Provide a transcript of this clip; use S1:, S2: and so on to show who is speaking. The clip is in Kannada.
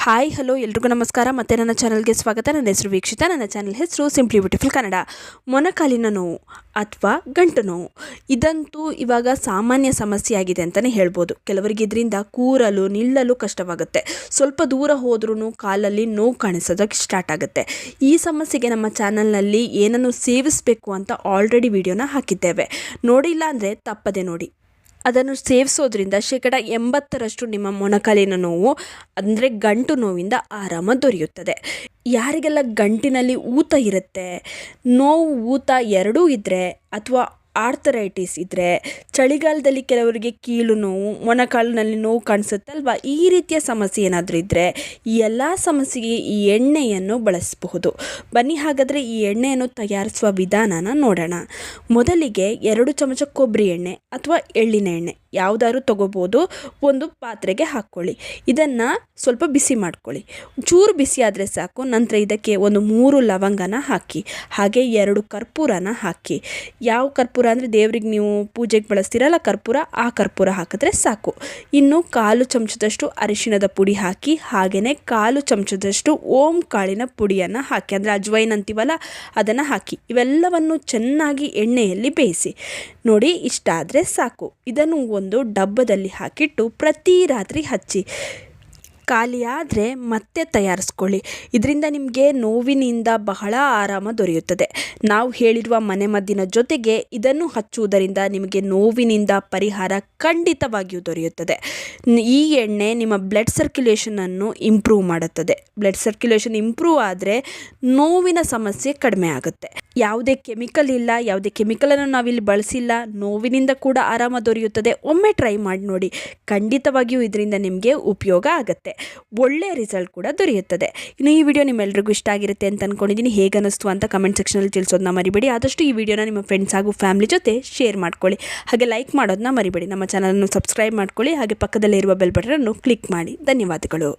S1: ಹಾಯ್ ಹಲೋ ಎಲ್ರಿಗೂ ನಮಸ್ಕಾರ. ಮತ್ತೆ ನನ್ನ ಚಾನಲ್ಗೆ ಸ್ವಾಗತ. ನನ್ನ ಹೆಸರು ವೀಕ್ಷಿತ. ನನ್ನ ಚಾನಲ್ ಹೆಸರು ಸಿಂಪ್ಲಿ ಬ್ಯೂಟಿಫುಲ್ ಕನ್ನಡ. ಮೊಣಕಾಲಿನ ನೋವು ಅಥವಾ ಗಂಟು ನೋವು ಇದಂತೂ ಇವಾಗ ಸಾಮಾನ್ಯ ಸಮಸ್ಯೆ ಆಗಿದೆ ಅಂತಲೇ ಹೇಳ್ಬೋದು. ಕೆಲವರಿಗೆ ಇದರಿಂದ ಕೂರಲು ನಿಲ್ಲಲು ಕಷ್ಟವಾಗುತ್ತೆ. ಸ್ವಲ್ಪ ದೂರ ಹೋದ್ರೂ ಕಾಲಲ್ಲಿ ನೋವು ಕಾಣಿಸೋದಕ್ಕೆ ಸ್ಟಾರ್ಟ್ ಆಗುತ್ತೆ. ಈ ಸಮಸ್ಯೆಗೆ ನಮ್ಮ ಚಾನಲ್ನಲ್ಲಿ ಏನನ್ನು ಸೇವಿಸಬೇಕು ಅಂತ ಆಲ್ರೆಡಿ ವಿಡಿಯೋನ ಹಾಕಿದ್ದೇವೆ. ನೋಡಿಲ್ಲ ಅಂದರೆ ತಪ್ಪದೆ ನೋಡಿ. ಅದನ್ನು ಸೇವಿಸೋದ್ರಿಂದ 80% ನಿಮ್ಮ ಮೊಣಕಾಲಿನ ನೋವು ಅಂದರೆ ಗಂಟು ನೋವಿಂದ ಆರಾಮ ದೊರೆಯುತ್ತದೆ. ಯಾರಿಗೆಲ್ಲ ಗಂಟಿನಲ್ಲಿ ಊತ ಇರುತ್ತೆ, ನೋವು ಊತ ಎರಡೂ ಇದ್ದರೆ ಅಥವಾ ಆರ್ಥರೈಟಿಸ್ ಇದ್ದರೆ, ಚಳಿಗಾಲದಲ್ಲಿ ಕೆಲವರಿಗೆ ಕೀಲು ನೋವು, ಮೊಣಕಾಲಿನಲ್ಲಿ ನೋವು ಕಾಣಿಸುತ್ತಲ್ವ, ಈ ರೀತಿಯ ಸಮಸ್ಯೆ ಏನಾದರೂ ಇದ್ದರೆ ಈ ಎಲ್ಲ ಸಮಸ್ಯೆಗೆ ಈ ಎಣ್ಣೆಯನ್ನು ಬಳಸಬಹುದು. ಬನ್ನಿ ಹಾಗಾದರೆ ಈ ಎಣ್ಣೆಯನ್ನು ತಯಾರಿಸುವ ವಿಧಾನನ ನೋಡೋಣ. ಮೊದಲಿಗೆ 2 ಚಮಚ ಕೊಬ್ಬರಿ ಎಣ್ಣೆ ಅಥವಾ ಎಳ್ಳಿನ ಎಣ್ಣೆ ಯಾವುದಾದ್ರೂ ತೊಗೋಬೋದು. ಒಂದು ಪಾತ್ರೆಗೆ ಹಾಕ್ಕೊಳ್ಳಿ. ಇದನ್ನು ಸ್ವಲ್ಪ ಬಿಸಿ ಮಾಡ್ಕೊಳ್ಳಿ. ಚೂರು ಬಿಸಿ ಆದರೆ ಸಾಕು. ನಂತರ ಇದಕ್ಕೆ ಒಂದು 3 ಲವಂಗನ ಹಾಕಿ, ಹಾಗೆ 2 ಕರ್ಪೂರನ ಹಾಕಿ. ಯಾವ ಕರ್ಪೂರ ಅಂದರೆ ದೇವ್ರಿಗೆ ನೀವು ಪೂಜೆಗೆ ಬಳಸ್ತೀರಲ್ಲ ಕರ್ಪೂರ, ಆ ಕರ್ಪೂರ ಹಾಕಿದ್ರೆ ಸಾಕು. ಇನ್ನು 1/4 ಚಮಚದಷ್ಟು ಅರಿಶಿಣದ ಪುಡಿ ಹಾಕಿ, ಹಾಗೆಯೇ 1/4 ಚಮಚದಷ್ಟು ಓಂ ಕಾಳಿನ ಪುಡಿಯನ್ನು ಹಾಕಿ, ಅಂದರೆ ಅಜ್ವೈನ್ ಅಂತೀವಲ್ಲ ಅದನ್ನು ಹಾಕಿ. ಇವೆಲ್ಲವನ್ನು ಚೆನ್ನಾಗಿ ಎಣ್ಣೆಯಲ್ಲಿ ಬೇಯಿಸಿ. ನೋಡಿ, ಇಷ್ಟ ಆದರೆ ಸಾಕು. ಇದನ್ನು ಒಂದು ಡಬ್ಬದಲ್ಲಿ ಹಾಕಿಟ್ಟು ಪ್ರತಿ ರಾತ್ರಿ ಹಚ್ಚಿ. ಖಾಲಿ ಆದರೆ ಮತ್ತೆ ತಯಾರಿಸ್ಕೊಳ್ಳಿ. ಇದರಿಂದ ನಿಮಗೆ ನೋವಿನಿಂದ ಬಹಳ ಆರಾಮ ದೊರೆಯುತ್ತದೆ. ನಾವು ಹೇಳಿರುವ ಮನೆಮದ್ದಿನ ಜೊತೆಗೆ ಇದನ್ನು ಹಚ್ಚುವುದರಿಂದ ನಿಮಗೆ ನೋವಿನಿಂದ ಪರಿಹಾರ ಖಂಡಿತವಾಗಿಯೂ ದೊರೆಯುತ್ತದೆ. ಈ ಎಣ್ಣೆ ನಿಮ್ಮ ಬ್ಲಡ್ ಸರ್ಕ್ಯುಲೇಷನನ್ನು ಇಂಪ್ರೂವ್ ಮಾಡುತ್ತದೆ. ಬ್ಲಡ್ ಸರ್ಕ್ಯುಲೇಷನ್ ಇಂಪ್ರೂವ್ ಆದರೆ ನೋವಿನ ಸಮಸ್ಯೆ ಕಡಿಮೆ ಆಗುತ್ತೆ. ಯಾವುದೇ ಕೆಮಿಕಲ್ ಇಲ್ಲ, ಯಾವುದೇ ಕೆಮಿಕಲನ್ನು ನಾವಿಲ್ಲಿ ಬಳಸಿಲ್ಲ. ನೋವಿನಿಂದ ಕೂಡ ಆರಾಮ ದೊರೆಯುತ್ತದೆ. ಒಮ್ಮೆ ಟ್ರೈ ಮಾಡಿ ನೋಡಿ. ಖಂಡಿತವಾಗಿಯೂ ಇದರಿಂದ ನಿಮಗೆ ಉಪಯೋಗ ಆಗುತ್ತೆ. ಒಳ್ಳೆಯ ರಿಸಲ್ಟ್ ಕೂಡ ದೊರೆಯುತ್ತದೆ. ಇನ್ನು ಈ ವಿಡಿಯೋ ನಿಮ್ಮೆಲ್ಲರಿಗೂ ಇಷ್ಟ ಆಗಿರುತ್ತೆ ಅಂತ ಅಂದ್ಕೊಂಡಿದ್ದೀನಿ. ಹೇಗೆ ಅನ್ನಿಸ್ತು ಅಂತ ಕಮೆಂಟ್ ಸೆಕ್ಷನಲ್ಲಿ ತಿಳಿಸೋದನ್ನ ಮರಿಬೇಡಿ. ಆದಷ್ಟು ಈ ವಿಡಿಯೋನ ನಿಮ್ಮ ಫ್ರೆಂಡ್ಸ್ ಹಾಗೂ ಫ್ಯಾಮಿಲಿ ಜೊತೆ ಶೇರ್ ಮಾಡ್ಕೊಳ್ಳಿ. ಹಾಗೆ ಲೈಕ್ ಮಾಡೋದನ್ನ ಮರಿಬೇಡಿ. ನಮ್ಮ ಚಾನಲನ್ನು ಸಬ್ಸ್ಕ್ರೈಬ್ ಮಾಡ್ಕೊಳ್ಳಿ. ಹಾಗೆ ಪಕ್ಕದಲ್ಲೇ ಇರುವ ಬೆಲ್ ಬಟನನ್ನು ಕ್ಲಿಕ್ ಮಾಡಿ. ಧನ್ಯವಾದಗಳು.